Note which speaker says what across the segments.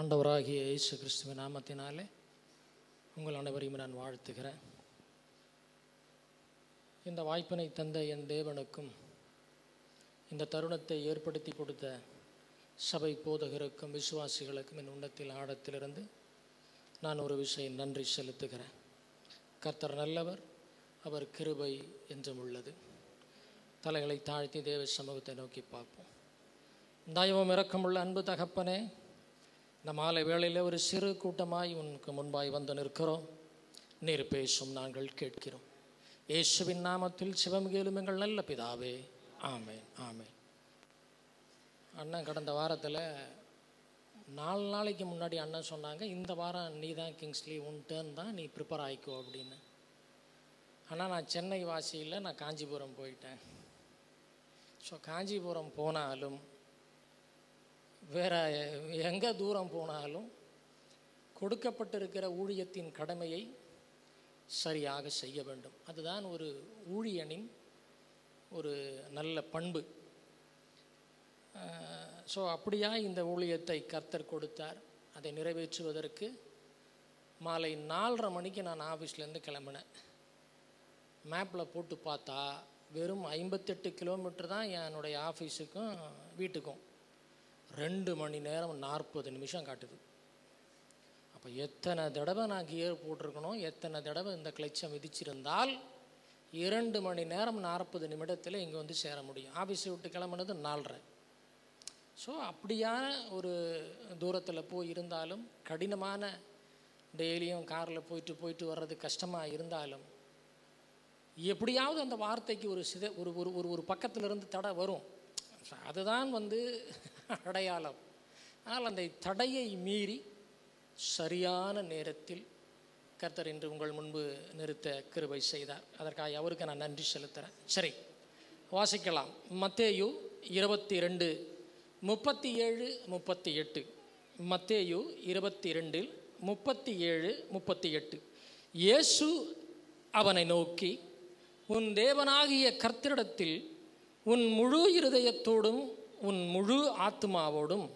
Speaker 1: ஆண்டவராகிய இயேசு கிறிஸ்துவின் நாமத்தினாலே உங்கள் அனைவரையும் நான் வாழ்த்துகிறேன். இந்த வாய்ப்பினை தந்த என் தேவனுக்கும் இந்த தருணத்தை ஏற்படுத்தி கொடுத்த சபை போதகருக்கும் விசுவாசிகளுக்கும் என் உள்ளத்தில் ஆழத்திலிருந்து நான் ஒரு விஷயம் நன்றி செலுத்துகிறேன். கர்த்தர் நல்லவர், அவர் கிருபை என்றும் உள்ளது. தலைகளை தாழ்த்தி தேவ சமூகத்தை நோக்கி பார்ப்போம். தயவும் இரக்கமுள்ள அன்பு தகப்பனே, இந்த மாலை வேளையில் ஒரு சிறு கூட்டமாய் உனக்கு முன்பாய் வந்து நிற்கிறோம். நீர் பேசும் நாங்கள் கேட்கிறோம். இயேசுவின் நாமத்தில் சிவம் கேளும் எங்கள் நல்ல பிதாவே, ஆமென் ஆமென். அண்ணன் கடந்த வாரத்தில் 4 நாளைக்கு முன்னாடி அண்ணன் சொன்னாங்க, இந்த வாரம் நீ தான் கிங்ஸ்லி, உன் டேர்ன் தான், நீ ப்ரிப்பேர் ஆகிக்கோ அப்படின்னு. ஆனால் நான் சென்னை வாசியில் நான் காஞ்சிபுரம் போயிட்டேன். ஸோ காஞ்சிபுரம் போனாலும் வேறு எங்கே தூரம் போனாலும் கொடுக்கப்பட்டிருக்கிற ஊழியத்தின் கடமையை சரியாக செய்ய வேண்டும். அதுதான் ஒரு ஊழியனின் ஒரு நல்ல பண்பு. ஸோ அப்படியா இந்த ஊழியத்தை கர்த்தர் கொடுத்தார். அதை நிறைவேற்றுவதற்கு மாலை 4:30 மணிக்கு நான் ஆஃபீஸ்லேருந்து கிளம்பினேன். மேப்பில் போட்டு பார்த்தா வெறும் 58 கிலோமீட்டர் தான் என்னுடைய ஆஃபீஸுக்கும் வீட்டுக்கும். 2 மணி நேரம் 40 நிமிஷம் காட்டுது. அப்போ எத்தனை தடவை நான் கியர் போட்டிருக்கணும், எத்தனை தடவை இந்த கிளச்சை மிதிச்சிருந்தால் 2 மணி நேரம் 40 நிமிடத்தில் இங்கே வந்து சேர முடியும். ஆஃபீஸை விட்டு கிளம்புனது 4:30. ஸோ அப்படியான ஒரு தூரத்தில் போய் இருந்தாலும், கடினமான டெய்லியும் காரில் போயிட்டு வர்றது கஷ்டமாக இருந்தாலும், எப்படியாவது அந்த வார்த்தைக்கு ஒரு பக்கத்திலிருந்து தடை வரும். அதுதான் அடையாளம். ஆனால் அந்த தடையை மீறி சரியான நேரத்தில் கர்த்தர் இன்று உங்கள் முன்பு நிறுத்த கிருபை செய்தார். அதற்காக அவருக்கு நான் நன்றி செலுத்துகிறேன். சரி, வாசிக்கலாம். மத்தேயு 22:37-38. மத்தேயு 22:37-38. இயேசு அவனை நோக்கி, உன் தேவனாகிய கர்த்தரிடத்தில் உன் முழு இருதயத்தோடும், உன் முழு ஆத்மாவோடும்,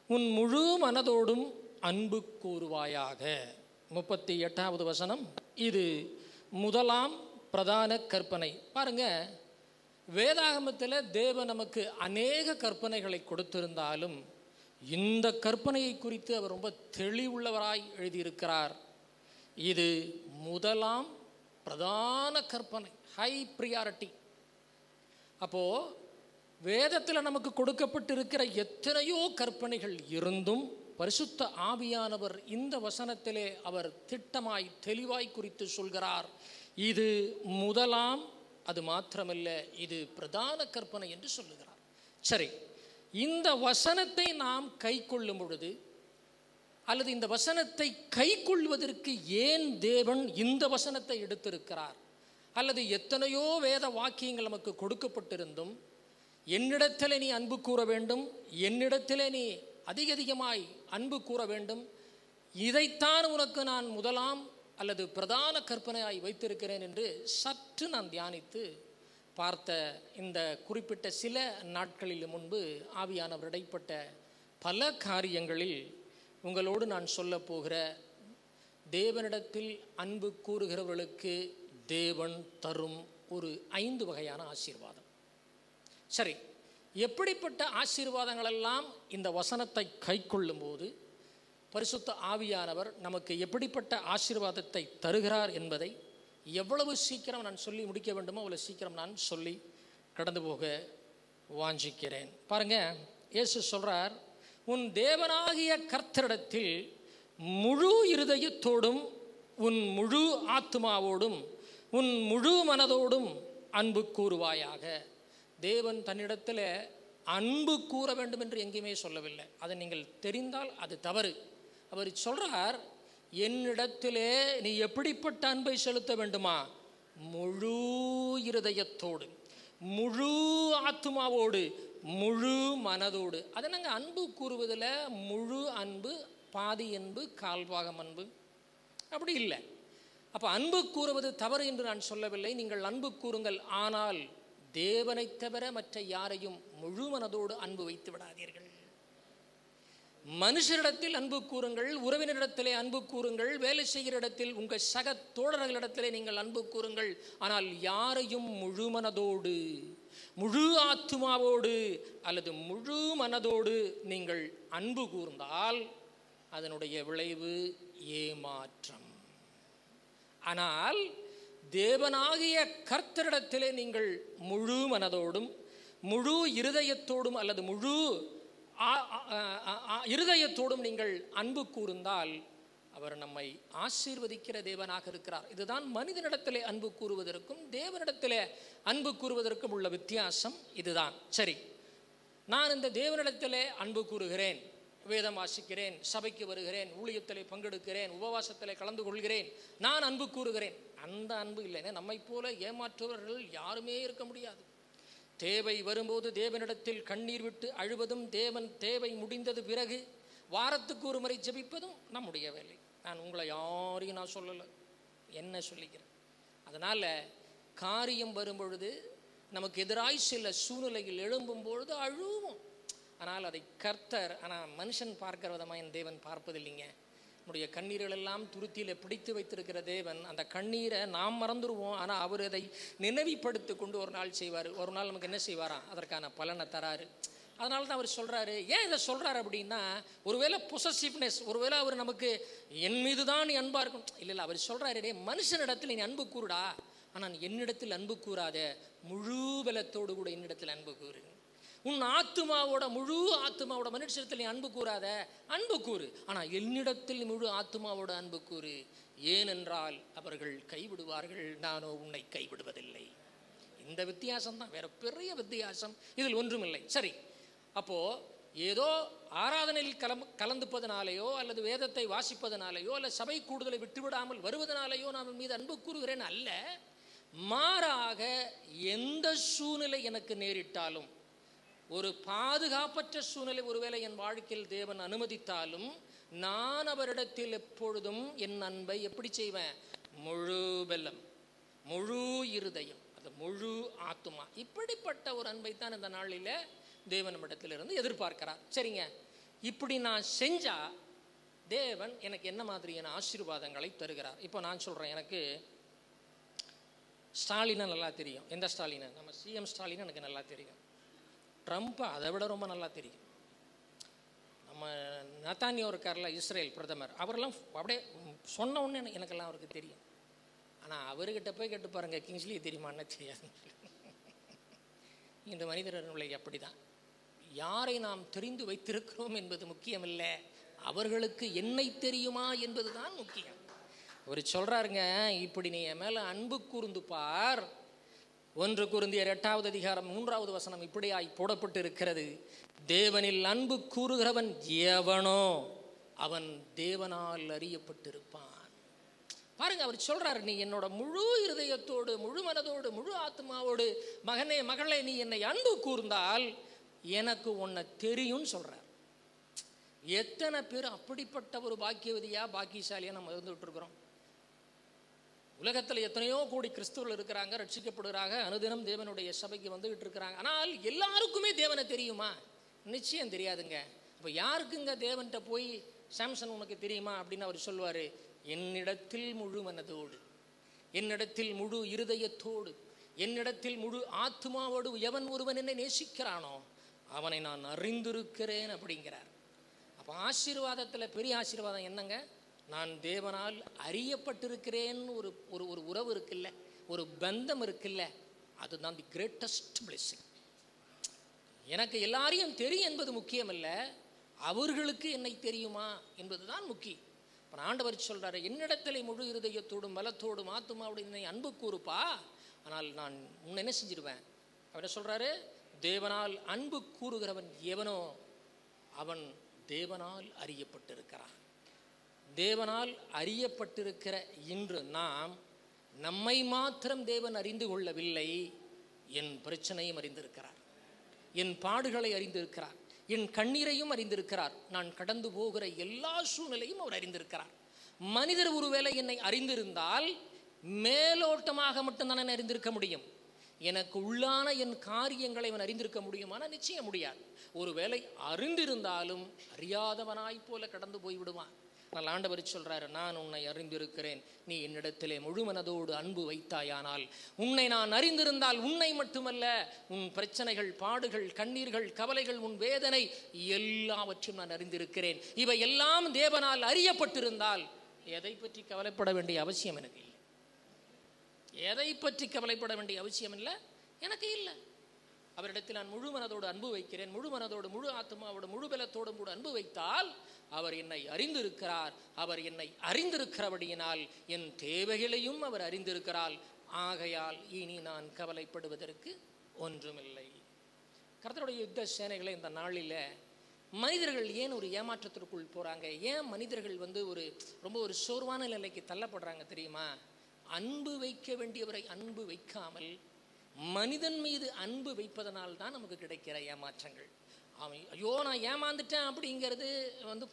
Speaker 1: உன் முழு மனதோடும் அன்பு கூறுவாயாக. 38வது வசனம். இது முதலாம் பிரதான கற்பனை. பாருங்க, வேதாகமத்தில் தேவன் நமக்கு அநேக கற்பனைகளை கொடுத்திருந்தாலும் இந்த கற்பனையை குறித்து அவர் ரொம்ப தெளிவுள்ளவராய் எழுதியிருக்கிறார். இது முதலாம் பிரதான கற்பனை, ஹை ப்ரியாரிட்டி. அப்போது வேதத்தில் நமக்கு கொடுக்கப்பட்டிருக்கிற எத்தனையோ கற்பனைகள் இருந்தும் பரிசுத்த ஆவியானவர் இந்த வசனத்திலே அவர் திட்டமாய் தெளிவாய் குறித்து சொல்கிறார். இது முதலாம், அது மாத்திரமல்ல, இது பிரதான கற்பனை என்று சொல்லுகிறார். சரி, இந்த வசனத்தை நாம் கை கொள்ளும் பொழுது, அல்லது இந்த வசனத்தை கை கொள்வதற்கு ஏன் தேவன் இந்த வசனத்தை எடுத்திருக்கிறார், அல்லது எத்தனையோ வேத வாக்கியங்கள் நமக்கு கொடுக்கப்பட்டிருந்தும், என்னிடத்திலே நீ அன்பு கூற வேண்டும், என்னிடத்திலே நீ அதிகமாய் அன்பு கூற வேண்டும், இதைத்தான் உனக்கு நான் முதலாம் அல்லது பிரதான கற்பனையாய் வைத்திருக்கிறேன் என்று சற்று நான் தியானித்து பார்த்த இந்த குறிப்பிட்ட சில நாட்களில் முன்பு ஆவியானவர் இடைப்பட்ட பல காரியங்களில் உங்களோடு நான் சொல்ல போகிற தேவனிடத்தில் அன்பு கூறுகிறவர்களுக்கு தேவன் தரும் ஒரு 5 வகையான ஆசீர்வாதம். சரி, எப்படிப்பட்ட ஆசீர்வாதங்களெல்லாம் இந்த வசனத்தை கை கொள்ளும் போது பரிசுத்த ஆவியானவர் நமக்கு எப்படிப்பட்ட ஆசீர்வாதத்தை தருகிறார் என்பதை எவ்வளவு சீக்கிரம் நான் சொல்லி முடிக்க வேண்டுமோ அவ்வளவு சீக்கிரம் நான் சொல்லி கடந்து போக வாஞ்சிக்கிறேன். பாருங்க, இயேசு சொல்றார், உன் தேவனாகிய கர்த்தரிடத்தில் முழு இருதயத்தோடும், உன் முழு ஆத்மாவோடும், உன் முழு மனதோடும் அன்பு கூறுவாயாக. தேவன் தன்னிடத்தில் அன்பு கூற வேண்டும் என்று எங்கேயுமே சொல்லவில்லை. அதை நீங்கள் தெரிந்தால் அது தவறு. அவர் சொல்றார், என்னிடத்திலே நீ எப்படிப்பட்ட அன்பை செலுத்த வேண்டுமா? முழு இருதயத்தோடு, முழு ஆத்மாவோடு, முழு மனதோடு. அதை நாங்கள் அன்பு கூறுவதில் முழு அன்பு, பாதி அன்பு, கால்பாகம் அன்பு அப்படி இல்லை. அப்போ அன்பு கூறுவது தவறு என்று நான் சொல்லவில்லை. நீங்கள் அன்பு கூறுங்கள், ஆனால் தேவனை தவிர மற்ற யாரையும் முழு மனதோடு அன்பு வைத்து விடாதீர்கள். மனுஷரிடத்தில் அன்பு கூறுங்கள், உறவினரிடத்திலே அன்பு கூறுங்கள், வேலை செய்கிற இடத்தில் உங்கள் சக தோழர்களிடத்திலே நீங்கள் அன்பு கூறுங்கள். ஆனால் யாரையும் முழு மனதோடு, முழு ஆத்துமாவோடு அல்லது முழு மனதோடு நீங்கள் அன்பு கூர்ந்தால் அதனுடைய விளைவு ஏமாற்றம். ஆனால் தேவனாகிய கர்த்தரிடத்திலே நீங்கள் முழு மனதோடும் முழு இருதயத்தோடும் அல்லது முழு இருதயத்தோடும் நீங்கள் அன்பு கூர்ந்தால் அவர் நம்மை ஆசீர்வதிக்கிற தேவனாக இருக்கிறார். இதுதான் மனிதனிடத்திலே அன்பு கூறுவதற்கும் தேவனிடத்திலே அன்பு கூறுவதற்கும் உள்ள வித்தியாசம் இதுதான். சரி, நான் இந்த தேவனிடத்திலே அன்பு கூறுகிறேன், வேதம் வாசிக்கிறேன், சபைக்கு வருகிறேன், ஊழியத்திலே பங்கெடுக்கிறேன், உபவாசத்திலே கலந்து கொள்கிறேன், நான் அன்பு கூறுகிறேன். அந்த அன்பு இல்லைன்னா நம்மை போல ஏமாற்றுவர்கள் யாருமே இருக்க முடியாது. தேவை வரும்போது தேவனிடத்தில் கண்ணீர் விட்டு அழுவதும், தேவன் தேவை முடிந்தது பிறகு வாரத்துக்கு ஒரு முறை ஜெபிப்பதும் நம்முடைய வேலை. நான் உங்களை யாரையும் நான் சொல்லலை, என்ன சொல்லிக்கிறேன். அதனால் காரியம் வரும்பொழுது, நமக்கு எதிராய் சில சூழ்நிலைகள் எழும்பும் பொழுது அழுவோம். ஆனால் அதை கர்த்தர், ஆனால் மனுஷன் பார்க்கிற விதமாக என் தேவன் பார்ப்பதில்லைங்க. நம்முடைய கண்ணீர்கள் எல்லாம் துருத்தியில் பிடித்து வைத்திருக்கிற தேவன் அந்த கண்ணீரை நாம் மறந்துடுவோம். ஆனால் அவர் அதை நினைவுபடுத்தி கொண்டு ஒரு நாள் செய்வார். ஒரு நாள் நமக்கு என்ன செய்வாராம், அதற்கான பலனை தராரு. அதனால தான் அவர் சொல்கிறாரு. ஏன் இதை சொல்கிறாரு அப்படின்னா, ஒருவேளை பொசசிவ்னஸ், ஒருவேளை அவர் நமக்கு என் மீது தான் நீ அன்பாக இருக்கும் இல்லை, அவர் சொல்கிறாரு, மனுஷனிடத்தில் நீ அன்பு கூறுடா, ஆனால் என்னிடத்தில் அன்பு கூறாத, முழு பலத்தோடு கூட என்னிடத்தில் அன்பு கூறு. உன் ஆத்துமாவோட, முழு ஆத்துமாவோட மனுஷத்தில் நீ அன்பு கூறாத, அன்பு கூறு, ஆனால் என்னிடத்தில் முழு ஆத்துமாவோட அன்பு கூறு. ஏனென்றால் அவர்கள் கைவிடுவார்கள், நானோ உன்னை கைவிடுவதில்லை. இந்த வித்தியாசம் தான், வேற பெரிய வித்தியாசம் இதில் ஒன்றுமில்லை. சரி, அப்போ ஏதோ ஆராதனையில் கலந்துப்பதனாலேயோ அல்லது வேதத்தை வாசிப்பதனாலேயோ அல்ல சபை கூடுதலை விட்டுவிடாமல் வருவதனாலேயோ நான் மீது அன்பு கூறுகிறேன் அல்ல. மாறாக எந்த சூழ்நிலை எனக்கு நேரிட்டாலும், ஒரு பாதுகாப்பற்ற சூழ்நிலை ஒருவேளை என் வாழ்க்கையில் தேவன் அனுமதித்தாலும், நான் அவரிடத்தில் எப்பொழுதும் என் அன்பை எப்படி செய்வேன், முழு பெல்லம், முழு இருதயம், அது முழு ஆத்துமா, இப்படிப்பட்ட ஒரு அன்பை தான் இந்த நாளில் தேவன் நம்மிடத்திலிருந்து எதிர்பார்க்கிறார். சரிங்க, இப்படி நான் செஞ்சா தேவன் எனக்கு என்ன மாதிரியான ஆசீர்வாதங்களை தருகிறார்? இப்போ நான் சொல்கிறேன், எனக்கு ஸ்டாலினை நல்லா தெரியும். எந்த ஸ்டாலினை? நம்ம சிஎம் ஸ்டாலினை எனக்கு நல்லா தெரியும். ட்ரம்ப்பை அதை விட ரொம்ப நல்லா தெரியும். நம்ம நத்தானியோ இருக்கார்ல, இஸ்ரேல் பிரதமர், அவரெல்லாம் அப்படியே சொன்ன உடனே எனக்கெல்லாம் அவருக்கு தெரியும். ஆனால் அவர்கிட்ட போய் கேட்டு பாருங்கள், கிங்ஸ்லி தெரியுமான்னு தெரியாது. இந்த மனிதர்களை அப்படி தான். யாரை நாம் தெரிந்து வைத்திருக்கிறோம் என்பது முக்கியமில்லை, அவர்களுக்கு என்னை தெரியுமா என்பது தான் முக்கியம். அவர் சொல்கிறாருங்க, இப்படி நீ என் மேலே அன்பு கூர்ந்து பார். 1 கொரிந்தியர் 8வது அதிகாரம் 3வது வசனம் இப்படியாய் போடப்பட்டு இருக்கிறது. தேவனில் அன்பு கூறுகிறவன் எவனோ அவன் தேவனால் அறியப்பட்டிருப்பான். பாருங்க, அவர் சொல்றாரு, நீ என்னோட முழு இருதயத்தோடு, முழு மனதோடு, முழு ஆத்மாவோடு, மகனே மகளே, நீ என்னை அன்பு கூர்ந்தால் எனக்கு உன்னை தெரியும்னு சொல்றார். எத்தனை பேர் அப்படிப்பட்ட ஒரு பாக்கியவதியா, பாக்கியசாலியா நம்ம இருந்துகிட்டு இருக்கிறோம். உலகத்தில் எத்தனையோ கோடி கிறிஸ்துவர்கள் இருக்கிறாங்க, ரட்சிக்கப்படுகிறாங்க, அனுதினம் தேவனுடைய சபைக்கு வந்துகிட்டு இருக்கிறாங்க. ஆனால் எல்லாருக்குமே தேவனை தெரியுமா? நிச்சயம் தெரியாதுங்க. இப்போ யாருக்குங்க தேவன்கிட்ட போய் சாம்சன் உனக்கு தெரியுமா அப்படின்னு அவர் சொல்லுவார், என்னிடத்தில் முழு மனதோடு, என்னிடத்தில் முழு இருதயத்தோடு, என்னிடத்தில் முழு ஆத்மாவோடு எவன் ஒருவன் என்னை நேசிக்கிறானோ அவனை நான் அறிந்திருக்கிறேன் அப்படிங்கிறார். அப்போ ஆசீர்வாதத்தில் பெரிய ஆசீர்வாதம் என்னங்க? நான் தேவனால் அறியப்பட்டிருக்கிறேன். ஒரு ஒரு உறவு இருக்குல்ல, ஒரு பந்தம் இருக்குல்ல, அதுதான் தி கிரேட்டஸ்ட் பிளெஸிங். எனக்கு எல்லாரையும் தெரியும் என்பது முக்கியம் இல்லை, அவர்களுக்கு என்னை தெரியுமா என்பது தான் முக்கியம். இப்போ ஆண்டவர் சொல்கிறாரு, என்னிடத்தில் முழு இருதயத்தோடும் பலத்தோடும் ஆத்துமாவோடு என்னை அன்பு கூறுப்பா, ஆனால் நான் உன்னை என்ன செஞ்சிருவேன். அவர் சொல்கிறாரு, தேவனால் அன்பு கூறுகிறவன் எவனோ அவன் தேவனால் அறியப்பட்டிருக்கிறான். தேவனால் அறியப்பட்டிருக்கிற இன்று நாம் நம்மை மாத்திரம் தேவன் அறிந்து கொள்ளவில்லை, என் பிரச்சனையும் அறிந்திருக்கிறார், என் பாடுகளை அறிந்திருக்கிறார், என் கண்ணீரையும் அறிந்திருக்கிறார், நான் கடந்து போகிற எல்லா சூழ்நிலையும் அவர் அறிந்திருக்கிறார். மனிதர் ஒருவேளை என்னை அறிந்திருந்தால் மேலோட்டமாக மட்டும்தான் அறிந்திருக்க முடியும். எனக்கு உள்ளான என் காரியங்களை அவன் அறிந்திருக்க முடியுமானா நிச்சயம் முடியாது. ஒருவேளை அறிந்திருந்தாலும் அறியாதவனாய் போல கடந்து போய் விடுவான். ஆனால் ஆண்டவர் சொல்றாரு, நான் உன்னை அறிந்திருக்கிறேன், நீ என்னிடத்திலே முழு மனதோடு அன்பு வைத்தாயானால், உன்னை நான் அறிந்திருந்தால் உன்னை மட்டுமல்ல, உன் பிரச்சனைகள், பாடுகள், கண்ணீர்கள், கவலைகள், உன் வேதனை எல்லாவற்றையும் நான் அறிந்திருக்கிறேன். இவை எல்லாம் தேவனால் அறியப்பட்டிருந்தால் எதை பற்றி கவலைப்பட வேண்டிய அவசியம் எனக்கு இல்லை. எதை பற்றி கவலைப்பட வேண்டிய அவசியம் இல்லை, எனக்கு இல்லை. அவரிடத்தில் நான் முழு மனதோடு அன்பு வைக்கிறேன், முழு மனதோடு, முழு ஆத்மாவோடு, முழு பலத்தோடும் கூட அன்பு வைத்தால் அவர் என்னை அறிந்திருக்கிறார். அவர் என்னை அறிந்திருக்கிறபடியினால் என் தேவைகளையும் அவர் அறிந்திருக்கிறார். ஆகையால் இனி நான் கவலைப்படுவதற்கு ஒன்றுமில்லை. கர்த்தருடைய யுத்த சேனைகளை இந்த நாளில் மனிதர்கள் ஏன் ஒரு ஏமாற்றத்திற்குள் போகிறாங்க? ஏன் மனிதர்கள் ரொம்ப ஒரு சோர்வான நிலைக்கு தள்ளப்படுறாங்க தெரியுமா? அன்பு வைக்க வேண்டியவரை அன்பு வைக்காமல் மனிதன் மீது அன்பு வைப்பதனால் தான் நமக்கு கிடைக்கிற ஏமாற்றங்கள். அவன் ஐயோ நான் ஏமாந்துட்டேன் அப்படிங்கிறது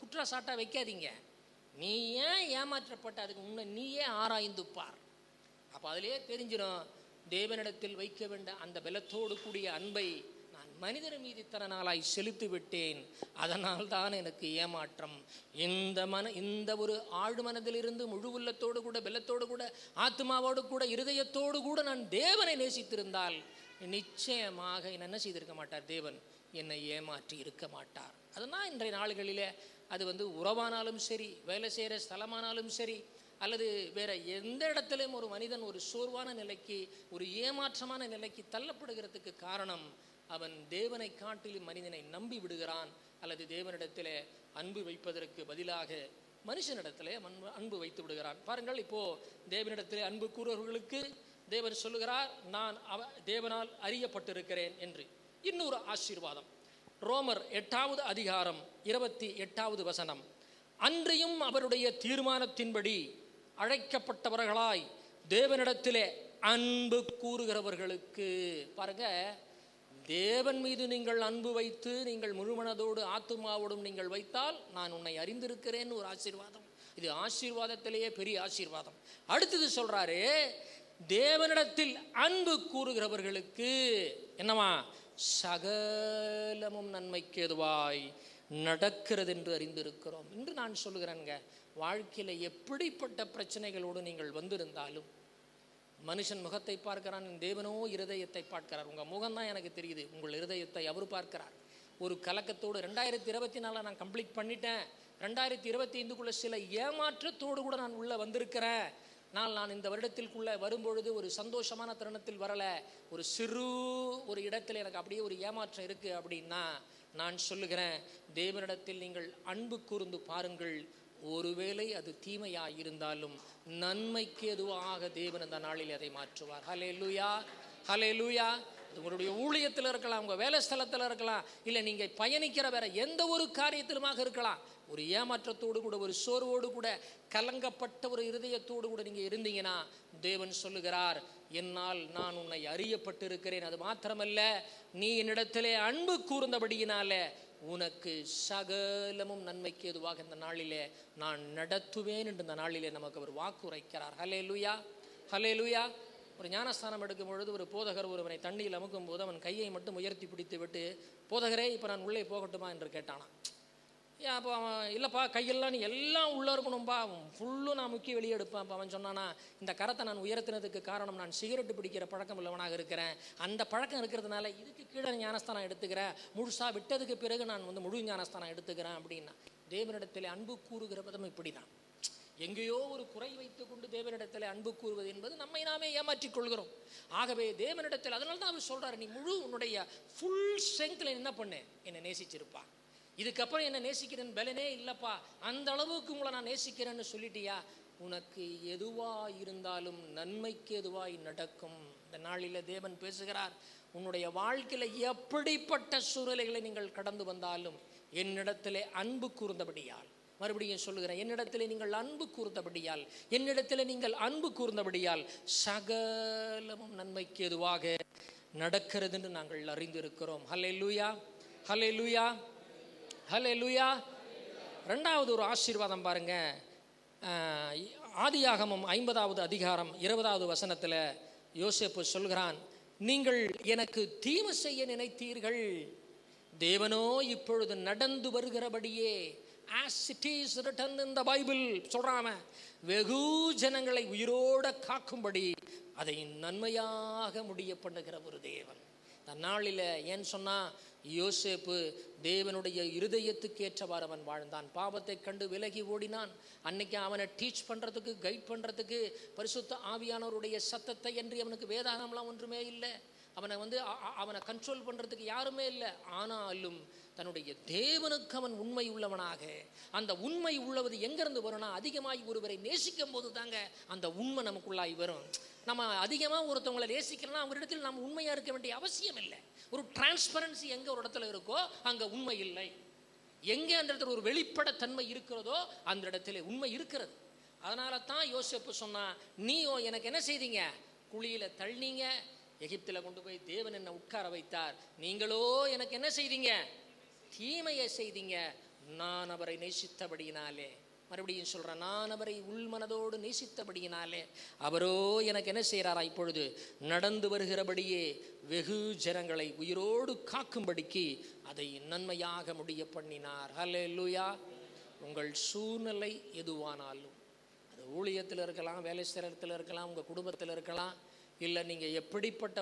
Speaker 1: குற்றச்சாட்டாக வைக்காதீங்க. நீ ஏன் ஏமாற்றப்பட்ட அதுக்கு முன்ன நீயே ஆராய்ந்து பார். அப்போ அதிலே தெரிஞ்சிடும், தேவனிடத்தில் வைக்க வேண்டிய அந்த பலத்தோடு கூடிய அன்பை நான் மனிதர் மீது இத்தனை நாளாய் செலுத்தி விட்டேன், அதனால் தான் எனக்கு ஏமாற்றம். இந்த ஒரு ஆழ் மனதிலிருந்து முழு உள்ளத்தோடு கூட, பலத்தோடு கூட, ஆத்மாவோடு கூட, இருதயத்தோடு கூட நான் தேவனை நேசித்திருந்தால் நிச்சயமாக என்ன செய்திருக்க மாட்டார்? தேவன் என்னை ஏமாற்றி இருக்க மாட்டார். அதுதான் இன்றைய நாடுகளிலே அது உறவானாலும் சரி, வேலை செய்கிற ஸ்தலமானாலும் சரி, அல்லது வேற எந்த இடத்திலும் ஒரு மனிதன் ஒரு சோர்வான நிலைக்கு, ஒரு ஏமாற்றமான நிலைக்கு தள்ளப்படுகிறதுக்கு காரணம் அவன் தேவனை காட்டிலும் மனிதனை நம்பி விடுகிறான், அல்லது தேவனிடத்தில் அன்பு வைப்பதற்கு பதிலாக மனுஷனிடத்தில் அன்பு வைத்து விடுகிறான். பாருங்கள், இப்போ தேவனிடத்தில் அன்பு கூறுவர்களுக்கு தேவன் சொல்லுகிறார், நான் தேவனால் அறியப்பட்டிருக்கிறேன் என்று. இன்னொரு ஆசீர்வாதம், ரோமர் 8வது அதிகாரம் 28வது வசனம். அன்றியும் அவருடைய தீர்மானத்தின்படி அழைக்கப்பட்டவர்களாய் தேவனிடத்திலே அன்பு கூறுகிறவர்களுக்கு. பாருங்க, தேவன் மீது நீங்கள் அன்பு வைத்து நீங்கள் முழுமனதோடு ஆத்துமாவோடும் நீங்கள் வைத்தால் நான் உன்னை அறிந்திருக்கிறேன்னு ஒரு ஆசீர்வாதம். இது ஆசீர்வாதத்திலேயே பெரிய ஆசீர்வாதம். அடுத்தது சொல்றாரு, தேவனிடத்தில் அன்பு கூறுகிறவர்களுக்கு என்னவா? சகலமும் நன்மைக்கு ஏதுவாய் நடக்கிறது என்று அறிந்திருக்கிறோம். இன்று நான் சொல்லுகிறேங்க, வாழ்க்கையில் எப்படிப்பட்ட பிரச்சனைகளோடு நீங்கள் வந்திருந்தாலும், மனுஷன் முகத்தை பார்க்கிறான், தேவனோ இருதயத்தை பார்க்கிறார். உங்கள் முகம்தான் எனக்கு தெரியுது, உங்கள் இருதயத்தை அவர் பார்க்கிறார். ஒரு கலக்கத்தோடு 2024 நான் கம்ப்ளீட் பண்ணிட்டேன், 2025க்குள்ளே சில ஏமாற்றத்தோடு கூட நான் உள்ளே வந்திருக்கிறேன். நான் இந்த வருடத்திற்குள்ளே வரும்பொழுது ஒரு சந்தோஷமான தருணத்தில் வரலை, ஒரு ஒரு இடத்துல எனக்கு அப்படியே ஒரு ஏமாற்றம் இருக்குது அப்படின்னா நான் சொல்லுகிறேன், தேவனிடத்தில் நீங்கள் அன்பு கூர்ந்து பாருங்கள். ஒருவேளை அது தீமையாக இருந்தாலும் நன்மைக்கு எதுவாக தேவன் அந்த நாளில் அதை மாற்றுவார். ஹல்லேலூயா, ஹல்லேலூயா. உங்களுடைய ஊழியத்தில் இருக்கலாம், உங்கள் வேலை ஸ்தலத்தில் இருக்கலாம், இல்லை நீங்கள் பயணிக்கிற வேற எந்த ஒரு காரியத்திலுமாக இருக்கலாம். ஒரு ஏமாற்றத்தோடு கூட, ஒரு சோர்வோடு கூட, கலங்கப்பட்ட ஒரு இருதயத்தோடு கூட நீங்கள் இருந்தீங்கன்னா தேவன் சொல்லுகிறார், என்னால் நான் உன்னை அறியப்பட்டிருக்கிறேன். அது மாத்திரமல்ல, நீ என்னிடத்திலே அன்பு கூர்ந்தபடியினால உனக்கு சகலமும் நன்மைக்கு எதுவாக இந்த நாளிலே நான் நடத்துவேன் என்று இந்த நாளிலே நமக்கு அவர் வாக்கு உரைக்கிறார். ஹல்லேலூயா, ஹல்லேலூயா. ஒரு ஞானஸ்தானம் எடுக்கும் பொழுது ஒரு போதகர் ஒருவனை தண்ணியில் அமுக்கும் போது அவன் கையை மட்டும் உயர்த்தி பிடித்து விட்டு, போதகரே இப்போ நான் உள்ளே போகட்டுமா என்று கேட்டானான். ஏன் அப்போ அவன், இல்லைப்பா கையெல்லாம் நீ எல்லாம் உள்ளே இருக்கணும்பா, ஃபுல்லும் நான் முக்கிய வெளியே எடுப்பேன். அப்போ அவன் சொன்னானா, இந்த கரத்தை நான் உயர்த்தினதுக்கு காரணம் நான் சிகரெட்டு பிடிக்கிற பழக்கம் உள்ளவனாக இருக்கிறேன், அந்த பழக்கம் இருக்கிறதுனால இதுக்கு கீழே ஞானஸ்தானம் எடுத்துக்கிறேன், முழுசாக விட்டதுக்கு பிறகு நான் முழு ஞானஸ்தானம் எடுத்துக்கிறேன் அப்படின்னா. தேவனிடத்தில் அன்பு கூறுகிற பதம் இப்படி தான். எங்கேயோ ஒரு குறை வைத்துக் கொண்டு தேவனிடத்தில் அன்பு கூறுவது என்பது நம்மை நாமே ஏமாற்றிக் கொள்கிறோம். ஆகவே தேவனிடத்தில், அதனால தான் அவர் சொல்றாரு, நீ முழு உன்னுடைய ஃபுல் ஸ்ட்ரெங்க்ல என்ன பண்ணு, என்னை நேசிச்சிருப்பா. இதுக்கப்புறம் என்ன நேசிக்கிறேன் பலனே இல்லைப்பா, அந்த அளவுக்கு உங்களை நான் நேசிக்கிறேன்னு சொல்லிட்டியா, உனக்கு எதுவாக இருந்தாலும் நன்மைக்கு எதுவாய் நடக்கும். இந்த நாளில் தேவன் பேசுகிறார், உன்னுடைய வாழ்க்கையில் எப்படிப்பட்ட சூழ்நிலைகளை நீங்கள் கடந்து வந்தாலும் என்னிடத்திலே அன்பு கூர்ந்தபடியால், மறுபடியும் சொல்லுகிறேன், என்னிடத்திலே நீங்கள் அன்பு கூர்ந்தபடியால், என்னிடத்திலே நீங்கள் அன்பு கூர்ந்தபடியால் சகலமும் நன்மைக்கு எதுவாக நடக்கிறது என்று நாங்கள் அறிந்திருக்கிறோம். ஹல்லேலூயா, ஹல்லேலூயா, ஹல்லேலூயா. ரெண்டாவது ஒரு ஆசீர்வாதம் பாருங்க, ஆதியாகமம் 50வது அதிகாரம் 20வது வசனத்தில் யோசேப்பு சொல்கிறான், நீங்கள் எனக்கு தீமை செய்ய நினைத்தீர்கள், தேவனோ இப்பொழுது நடந்து வருகிறபடியே as it is written in the Bible சொல்றாம, வெகு ஜனங்களை உயிரோட காக்கும்படி அதை நன்மையாக முடிய பண்ணுகிற ஒரு தேவன். தன்னாளில் ஏன் சொன்னா, யோசேப்பு தேவனுடைய இருதயத்துக்கு ஏற்றவாறு அவன் வாழ்ந்தான். பாவத்தை கண்டு விலகி ஓடினான். அன்னைக்கு அவனை டீச் பண்ணுறதுக்கு, கைட் பண்ணுறதுக்கு பரிசுத்த ஆவியானவருடைய சத்தத்தை என்று அவனுக்கு வேதாகம்லாம் ஒன்றுமே இல்லை. அவனை கண்ட்ரோல் பண்ணுறதுக்கு யாருமே இல்லை. ஆனாலும் தன்னுடைய தேவனுக்கு அவன் உண்மை உள்ளவனாக, அந்த உண்மை உள்ளவது எங்கேருந்து வரும்னா, அதிகமாகி ஒருவரை நேசிக்கும் போது தாங்க அந்த உண்மை நமக்குள்ளாய் வரும். நம்ம அதிகமாக ஒருத்தவங்களை நேசிக்கிறோம்னா அவங்க இடத்துல நம்ம உண்மையாக இருக்க வேண்டிய அவசியம் இல்லை. ஒரு டிரான்ஸ்பரன்சி எங்கே ஒரு இடத்துல இருக்கோ அங்கே உண்மை இல்லை. எங்கே அந்த இடத்துல ஒரு வெளிப்படத்தன்மை இருக்கிறதோ அந்த இடத்துல உண்மை இருக்கிறது. அதனால தான் யோசேப்பு சொன்னா, நீயோ எனக்கு என்ன செய்தீங்க, குழியில் தள்ளினீங்க, எகிப்தில் கொண்டு போய் தேவன் என்னை உட்கார வைத்தார், நீங்களோ எனக்கு என்ன செய்தீங்க, தீமையை செய்தீங்க. நான் அவரை நேசித்தபடியினாலே, மறுபடியும் சொல்கிறேன், நான் அவரை உள்மனதோடு நேசித்தபடியினாலே அவரோ எனக்கு என்ன செய்கிறாரா, இப்பொழுது நடந்து வருகிறபடியே வெகு ஜனங்களை உயிரோடு காக்கும்படிக்கு அதை நன்மையாக முடிய பண்ணினார். ஹல்லேலூயா. உங்கள் சூழ்நிலை எதுவானாலும், அது ஊழியத்தில் இருக்கலாம், வேலை ஸ்தலத்தில் இருக்கலாம், உங்கள் குடும்பத்தில் இருக்கலாம், இல்லை நீங்கள் எப்படிப்பட்ட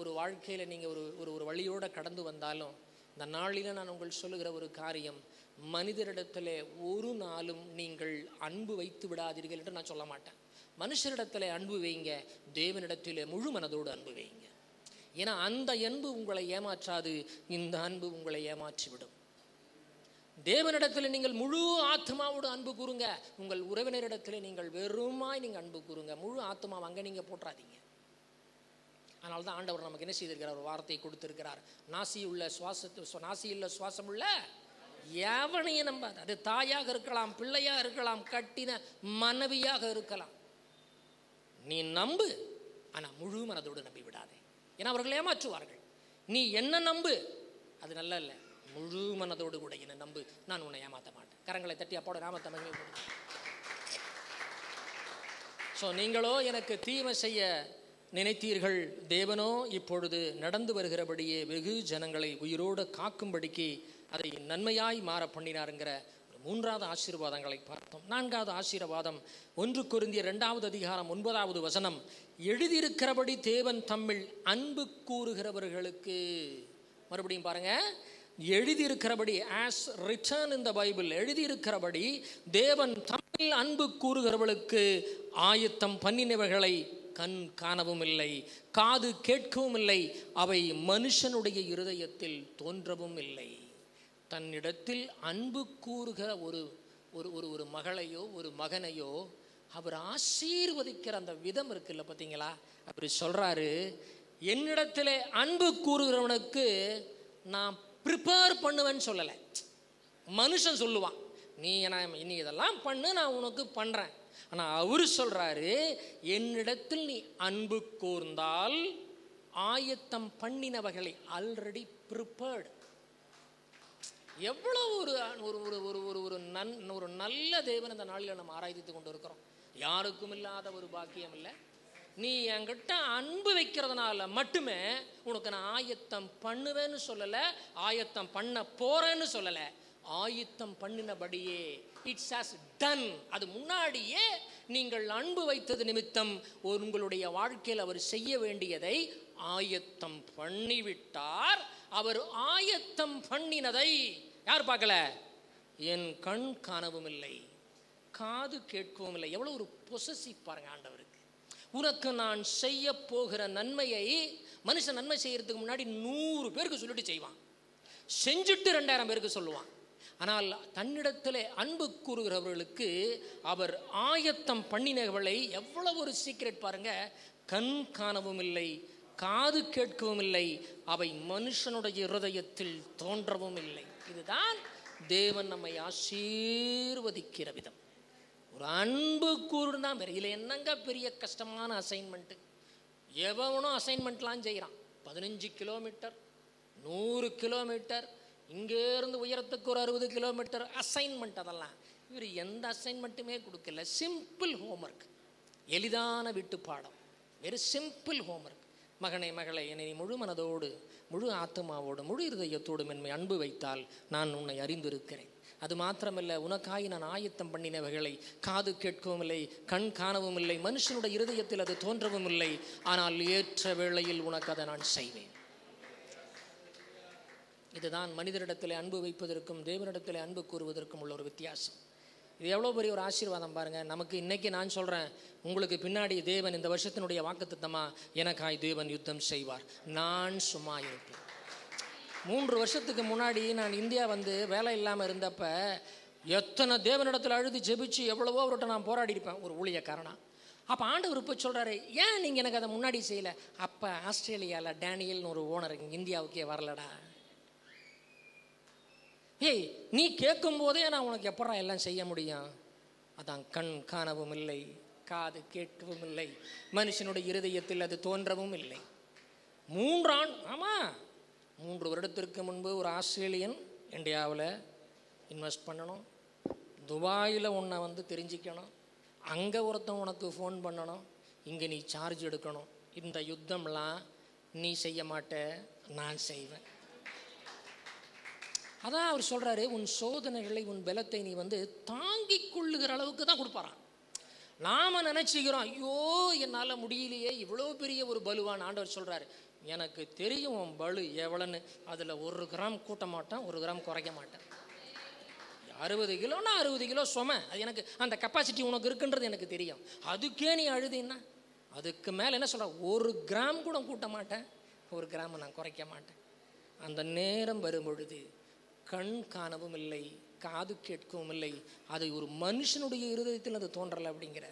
Speaker 1: ஒரு வாழ்க்கையில் நீங்கள் ஒரு வழியோடு கடந்து வந்தாலும், இந்த நாளில் நான் உங்கள் சொல்லுகிற ஒரு காரியம், மனிதரிடத்தில் ஒரு நாளும் நீங்கள் அன்பு வைத்து விடாதீர்கள் என்று நான் சொல்ல மாட்டேன். மனுஷரிடத்தில் அன்பு வைங்க, தேவனிடத்தில் முழு மனதோடு அன்பு வைங்க. ஏன்னா அந்த அன்பு உங்களை ஏமாற்றாது, இந்த அன்பு உங்களை ஏமாற்றிவிடும். தேவனிடத்தில் நீங்கள் முழு ஆத்மாவோடு அன்பு கூறுங்க. உங்கள் உறவினரிடத்தில் நீங்கள் வெறுமாய் நீங்கள் அன்பு கூறுங்க. முழு ஆத்மாவை அங்கே நீங்கள் போட்டுறாதீங்க. அதனால தான் ஆண்டவர் நமக்கு என்ன செய்திருக்கிறார், ஒரு வார்த்தை கொடுத்திருக்கிறார், நாசியுள்ள சுவாசம் உள்ள எவனையும் நம்பாது. அது தாயாக இருக்கலாம், பிள்ளையாக இருக்கலாம், கட்டின மனைவியாக இருக்கலாம். நீ நம்பு, ஆனால் முழு மனதோடு நம்பி விடாதே. ஏன்னா அவர்கள் ஏமாற்றுவார்கள். நீ என்ன நம்பு, அது நல்ல இல்லை. முழு மனதோடு கூட என்ன நம்பு, நான் உன்னை ஏமாற்ற மாட்டேன். கரங்களை தட்டி அப்போட நாமத்தை மகிமைப்படுத்து. ஸோ நீங்களோ எனக்கு தீமை செய்ய நினைத்தீர்கள், தேவனோ இப்பொழுது நடந்து வருகிறபடியே வெகு ஜனங்களை உயிரோடு காக்கும்படிக்கு அதை நன்மையாய் மாற பண்ணினாருங்கிற மூன்றாவது ஆசீர்வாதங்களை பார்த்தோம். நான்காவது ஆசீர்வாதம் 1 கொரிந்தியர் 2வது அதிகாரம் 9வது வசனம், எழுதியிருக்கிறபடி தேவன் தம்மில் அன்பு கூறுகிறவர்களுக்கு. மறுபடியும் பாருங்க, எழுதியிருக்கிறபடி, as written in the Bible, எழுதியிருக்கிறபடி தேவன் தம்மில் அன்பு கூறுகிறவர்களுக்கு ஆயத்தம் பண்ணினவர்களை கண் காணவும் இல்லை, காது கேட்கவும் இல்லை, அவை மனுஷனுடைய இருதயத்தில் தோன்றவும் இல்லை. தன்னிடத்தில் அன்பு கூறுகிற ஒரு மகளையோ ஒரு மகனையோ அவர் ஆசீர்வதிக்கிற அந்த விதம் இருக்குல்ல, பார்த்தீங்களா? அப்படி சொல்றாரு, என்னிடத்தில் அன்பு கூறுகிறவனுக்கு நான் ப்ரிப்பேர் பண்ணுவேன்னு சொல்லலை. மனுஷன் சொல்லுவான், நீ இதெல்லாம் பண்ணு, நான் உனக்கு பண்ணுறேன். ஆனால் அவர் சொல்றாரு, என்னிடத்தில் நீ அன்பு கூர்ந்தால் ஆயத்தம் பண்ணினவர்களை ஆல்ரெடி ப்ரிப்பேர்டு. எவ்வளோ ஒரு நல்ல தேவன் இந்த நாளில் நம்ம ஆராய்ந்து கொண்டு இருக்கிறோம். யாருக்கும் இல்லாத ஒரு பாக்கியம் இல்லை. நீ என்கிட்ட அன்பு வைக்கிறதுனால மட்டுமே உனக்கு நான் ஆயத்தம் பண்ணுவேன்னு சொல்லலை, ஆயத்தம் பண்ண போறேன்னு சொல்லலை, ஆயத்தம் பண்ணினபடியே இட்ஸ் ஹாஸ் டன். அது முன்னாடியே நீங்கள் அன்பு வைத்தது நிமித்தம் உங்களுடைய வாழ்க்கையில் அவர் செய்ய வேண்டியதை ஆயத்தம் பண்ணிவிட்டார். அவர் ஆயத்தம் பண்ணினதை யார் பார்க்கல? என் கண் காணவும் இல்லை, காது கேட்கவும் இல்லை. எவ்வளோ ஒரு பொசசிவ் பாருங்க ஆண்டவருக்கு. உனக்கு நான் செய்ய போகிற நன்மையை மனுஷன் நன்மை செய்யறதுக்கு முன்னாடி 100 பேருக்கு சொல்லிட்டு செய்வான், செஞ்சுட்டு 2000 பேருக்கு சொல்லுவான். ஆனால் தன்னிடத்தில் அன்பு கூறுகிறவர்களுக்கு அவர் ஆயத்தம் பண்ணினவர்களை எவ்வளவு ஒரு சீக்ரெட் பாருங்க. கண் காணவும் இல்லை, காது கேட்கவும் இல்லை, அவை மனுஷனுடைய இருதயத்தில் தோன்றவும் இல்லை. இதுதான் தேவன் நம்மை ஆசீர்வதிக்கிற விதம். ஒரு அன்பு கூறுனா வேற இல்லை. என்னங்க பெரிய கஷ்டமான அசைன்மெண்ட்டு? எவனும் அசைன்மெண்ட்லாம் செய்கிறான். 15 கிலோமீட்டர், 100 கிலோமீட்டர், இங்கேருந்து உயரத்துக்கு ஒரு 60 கிலோமீட்டர் அசைன்மெண்ட். அதெல்லாம் இவர் எந்த அசைன்மெண்ட்டுமே கொடுக்கல. சிம்பிள் ஹோம்ஒர்க், எளிதான வீட்டு பாடம், வெரி சிம்பிள் ஹோம்ஒர்க். மகனே மகளே, என்னை முழு மனதோடு முழு ஆத்மாவோடு முழு இருதயத்தோடும் என்னை அன்பு வைத்தால் நான் உன்னை அறிந்திருக்கிறேன். அது மாத்திரமல்ல, உனக்காய் நான் ஆயத்தம் பண்ணினவைகளை காது கேட்கவும் இல்லை, கண் காணவும் இல்லை, மனுஷனுடைய இருதயத்தில் அது தோன்றவும் இல்லை. ஆனால் ஏற்ற வேளையில் உனக்கு அதை நான் செய்வேன். இதுதான் மனிதரிடத்தில் அன்பு வைப்பதற்கும் தேவனிடத்தில் அன்பு கூறுவதற்கும் உள்ள ஒரு வித்தியாசம். இது எவ்வளோ பெரிய ஒரு ஆசீர்வாதம் பாருங்கள். நமக்கு இன்றைக்கி நான் சொல்கிறேன், உங்களுக்கு பின்னாடி தேவன் இந்த வருஷத்தினுடைய வாக்குத்தத்தமாக எனக்காய் தேவன் யுத்தம் செய்வார், நான் சும்மா இருப்பேன். 3 வருஷத்துக்கு முன்னாடி நான் இந்தியா வந்து வேலை இல்லாமல் இருந்தப்போ எத்தனை தேவனிடத்தில் அழுது ஜெபிச்சு எவ்வளவோ அவர்கிட்ட நான் போராடி இருப்பேன் ஒரு ஊழியக்காரனா. அப்போ ஆண்டவர் இப்போ சொல்கிறாரு, ஏன் நீங்கள் எனக்கு அதை முன்னாடி செய்யலை? அப்போ ஆஸ்திரேலியாவில் டேனியல்னு ஒரு ஓனர் இந்தியாவுக்கே வரலடா. ஏய், நீ கேட்கும் போதே நான் உனக்கு எப்படா எல்லாம் செய்ய முடியும்? அதான் கண் காணவும் இல்லை, காது கேட்கவும் இல்லை, மனுஷனுடைய இருதயத்தில் அது தோன்றவும் இல்லை. 3 வருடத்திற்கு முன்பு ஒரு ஆஸ்திரேலியன் இந்தியாவில் இன்வெஸ்ட் பண்ணணும், துபாயில் உன்னை வந்து தெரிஞ்சிக்கணும், அங்கே ஒருத்தன் உனக்கு ஃபோன் பண்ணணும், இங்கே நீ சார்ஜ் எடுக்கணும். இந்த யுத்தம்லாம் நீ செய்ய மாட்ட, நான் செய்வேன். அதான் அவர் சொல்கிறாரு, உன் சோதனைகளை உன் பலத்தை நீ வந்து தாங்கிக் கொள்ளுகிற அளவுக்கு தான் கொடுப்பாரான். நாம் நினச்சிக்கிறோம், ஐயோ என்னால் முடியலையே, இவ்வளோ பெரிய ஒரு பலுவான். ஆண்டவர் சொல்கிறாரு, எனக்கு தெரியும் உன் பலு எவ்வளோன்னு. அதில் 1 கிராம் கூட்ட மாட்டேன், 1 கிராம் குறைக்க மாட்டேன். 60 கிலோன்னா 60 கிலோ சுமை, அது எனக்கு அந்த கெப்பாசிட்டி உனக்கு இருக்குன்றது எனக்கு தெரியும். அதுக்கே நீ அழுதின்னா அதுக்கு மேலே என்ன சொல்கிற, 1 கிராம் கூட கூட்ட மாட்டேன், 1 கிராம் நான் குறைக்க மாட்டேன். அந்த நேரம் வரும் பொழுது கண் காணவும் இல்லை, காது கேட்கவும் இல்லை, அதை ஒரு மனுஷனுடைய இருதயத்தில் அது தோன்றலை அப்படிங்கிற.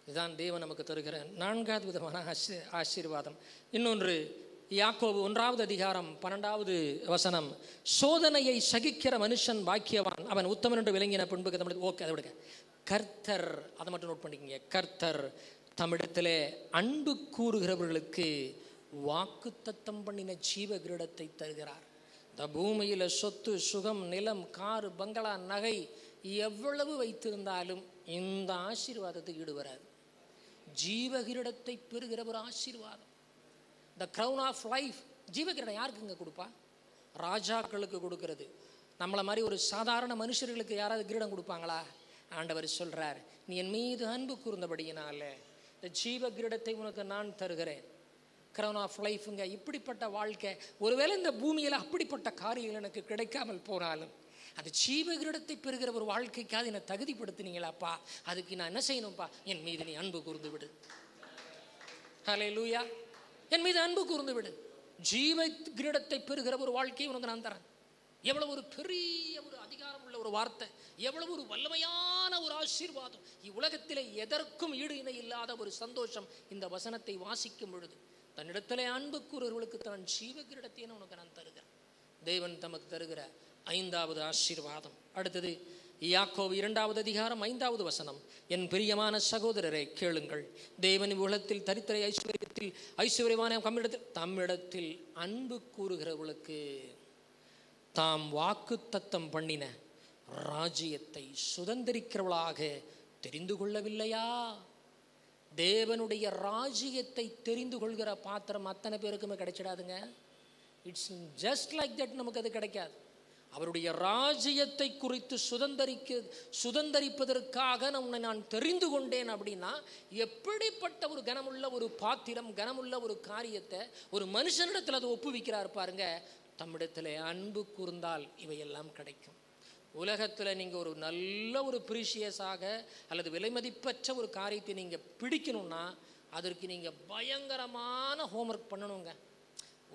Speaker 1: இதுதான் தேவன் நமக்கு தருகிற 4வது விதமான ஆசீர்வாதம். இன்னொன்று, யாக்கோபு 1வது அதிகாரம் 12வது வசனம், சோதனையை சகிக்கிற மனுஷன் பாக்கியவான், அவன் உத்தமன் என்று விளங்கின பின்பு. ஓகே, அதை விடுங்க. கர்த்தர், அதை மட்டும் நோட் பண்ணிக்கங்க. கர்த்தர் தம்மிடத்திலே அன்பு கூறுகிறவர்களுக்கு வாக்குத்தத்தம் பண்ணின ஜீவ கிரீடத்தை தருகிறார். இந்த பூமியில் சொத்து சுகம் நிலம் காரு பங்களா நகை எவ்வளவு வைத்திருந்தாலும் இந்த ஆசீர்வாதத்துக்கு ஈடுபடாது. ஜீவகிரீடத்தை பெறுகிற ஒரு ஆசீர்வாதம், த க்ரௌன் ஆஃப் லைஃப். ஜீவகிரீடம் யாருக்குங்க கொடுப்பா? ராஜாக்களுக்கு கொடுக்கறது. நம்மளை மாதிரி ஒரு சாதாரண மனுஷர்களுக்கு யாராவது கிரீடம் கொடுப்பாங்களா? ஆண்டவர் சொல்கிறார், நீ என் மீது அன்பு கூர்ந்தபடியினால இந்த ஜீவ கிரீடத்தை உனக்கு நான் தருகிறேன். க்ரௌன் ஆஃப் லைஃபுங்க. இப்படிப்பட்ட வாழ்க்கை, ஒருவேளை இந்த பூமியில் அப்படிப்பட்ட காரியங்கள் எனக்கு கிடைக்காமல் போனாலும் அது ஜீவகிரீடத்தை பெறுகிற ஒரு வாழ்க்கைக்காக என்னை தகுதிப்படுத்தினீங்களாப்பா, அதுக்கு நான் என்ன செய்யணும்ப்பா? என் மீது நீ அன்பு கூர்ந்து விடு. ஹல்லேலூயா. என் மீது அன்பு கூர்ந்து விடு. ஜீவ கிரீடத்தை பெறுகிற ஒரு வாழ்க்கையை உனக்கு நான் தரேன். எவ்வளவு ஒரு பெரிய ஒரு அதிகாரம் உள்ள ஒரு வார்த்தை, எவ்வளவு ஒரு வல்லமையான ஒரு ஆசீர்வாதம். இவ்வுலகத்திலே எதற்கும் ஈடு இணை இல்லாத ஒரு சந்தோஷம் இந்த வசனத்தை வாசிக்கும் பொழுது. தன்னிடத்திலே அன்பு கூறுவர்களுக்கு தான் ஜீவ கிரீடத்தை உனக்கு நான் தருகிறேன். தேவன் தமக்கு தருகிற 5வது ஆசீர்வாதம். அடுத்தது யாக்கோபு 2வது அதிகாரம் 5வது வசனம், என் பிரியமான சகோதரரை கேளுங்கள், தேவன் உலகத்தில் தரித்திரை ஐஸ்வர்யத்தில் ஐஸ்வர்யமான தம்மிடத்தில் அன்பு கூறுகிறவர்களுக்கு தாம் வாக்கு தத்தம் பண்ணின ராஜ்யத்தை சுதந்திரிக்கிறவளாக தெரிந்து கொள்ளவில்லையா? தேவனுடைய ராஜ்யத்தை தெரிந்து கொள்கிற பாத்திரம் அத்தனை பேருக்குமே கிடைச்சிடாதுங்க. It's just like that. நமக்கு அது கிடைக்காது. அவருடைய ராஜ்யத்தை குறித்து சுதந்திரிப்பதற்காக நான் தெரிந்து கொண்டேன் அப்படின்னா, எப்படிப்பட்ட ஒரு கனமுள்ள ஒரு பாத்திரம், கனமுள்ள ஒரு காரியத்தை ஒரு மனுஷனிடத்தில் அதை ஒப்புவிக்கிறார் பாருங்க. தம்மிடத்தில் அன்பு கூர்ந்தால் இவையெல்லாம் கிடைக்கும். உலகத்தில் நீங்கள் ஒரு நல்ல ஒரு ப்ரீஷியஸாக அல்லது விலைமதிப்பற்ற ஒரு காரியத்தை நீங்கள் பிடிக்கணும்னா அதற்கு நீங்கள் பயங்கரமான ஹோம்ஒர்க் பண்ணணுங்க.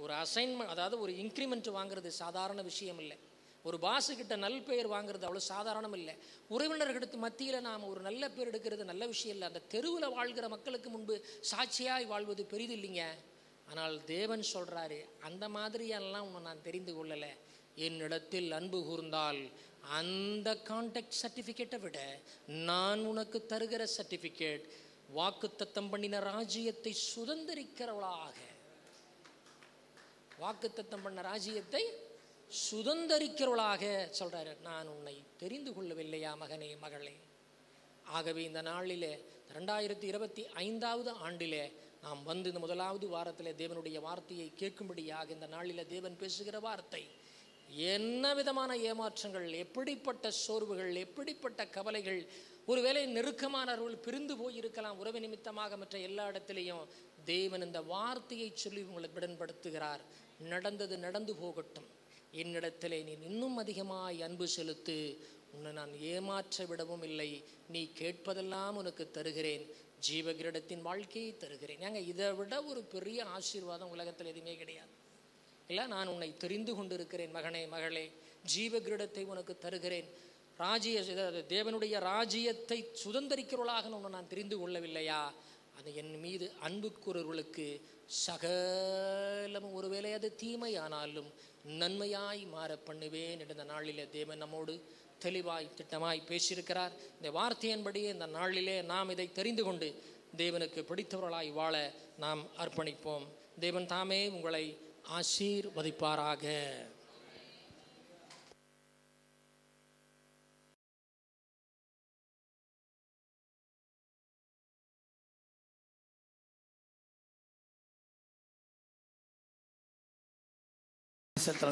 Speaker 1: ஒரு அசைன்மெண்ட், அதாவது ஒரு இன்க்ரிமெண்ட் வாங்குறது சாதாரண விஷயம் இல்லை. ஒரு பாஸுக்கிட்ட நல் பெயர் வாங்குறது அவ்வளோ சாதாரணம் இல்லை. உறவினர்களுக்கு மத்தியில் நாம் ஒரு நல்ல பேர் எடுக்கிறது நல்ல விஷயம் இல்லை. அந்த தெருவில் வாழ்கிற மக்களுக்கு முன்பு சாட்சியாய் வாழ்வது பெரிது இல்லைங்க. ஆனால் தேவன் சொல்கிறாரு, அந்த மாதிரியெல்லாம் உன்னை நான் தெரிந்து கொள்ளலை. என்னிடத்தில் அன்பு கூர்ந்தால் அந்த கான்டாக்ட் சர்டிஃபிகேட்டை விட நான் உனக்கு தருகிற சர்டிஃபிகேட் வாக்குத்தத்தம் பண்ணின ராஜ்யத்தை சுதந்திரிக்கிறவளாக, வாக்குத்தத்தம் பண்ண ராஜ்யத்தை சுதந்திரிக்கிறவளாக சொல்கிறாரு. நான் உன்னை தெரிந்து கொள்ளவில்லையா மகனே மகளே? ஆகவே இந்த நாளிலே 2025வது ஆண்டிலே நாம் வந்து இந்த முதலாவது வாரத்தில் தேவனுடைய வார்த்தையை கேட்கும்படியாக இந்த நாளில் தேவன் பேசுகிற வார்த்தை, என்ன விதமான ஏமாற்றங்கள், எப்படிப்பட்ட சோர்வுகள், எப்படிப்பட்ட கவலைகள், ஒருவேளை நெருக்கமானவர்கள் பிரிந்து போயிருக்கலாம் உறவு நிமித்தமாக, மற்ற எல்லா இடத்திலையும் தேவன் இந்த வார்த்தையை சொல்லி உங்களை திடன்படுத்துகிறார். நடந்தது நடந்து போகட்டும், என்னிடத்திலே நீ இன்னும் அதிகமாய் அன்பு செலுத்து, உன்னை நான் ஏமாற்ற விடவும் இல்லை, நீ கேட்பதெல்லாம் உனக்கு தருகிறேன், ஜீவகிரீடத்தின் வாழ்க்கையை தருகிறேன். ஏங்க, இதை விட ஒரு பெரிய ஆசீர்வாதம் உலகத்தில் எதுவுமே கிடையாது இல்லை. நான் உன்னை தெரிந்து கொண்டிருக்கிறேன் மகனே மகளே, ஜீவகிரீடத்தை உனக்கு தருகிறேன், தேவனுடைய ராஜ்யத்தை சுதந்திரிக்கிறவர்களாக உன்னை நான் தெரிந்து கொள்ளவில்லையா? அது என் மீது அன்பு கூறுவர்களுக்கு சகலமும், ஒருவேளை அது தீமையானாலும் நன்மையாய் மாற பண்ணுவேன் என்ற நாளிலே தேவன் நம்மோடு தெளிவாய் திட்டமாய் பேசியிருக்கிறார். இந்த வார்த்தையின்படியே இந்த நாளிலே நாம் இதை தெரிந்து கொண்டு தேவனுக்கு பிடித்தவர்களாய் வாழ நாம் அர்ப்பணிப்போம். தேவன் தாமே உங்களை ஆசீர்வதிப்பாராக.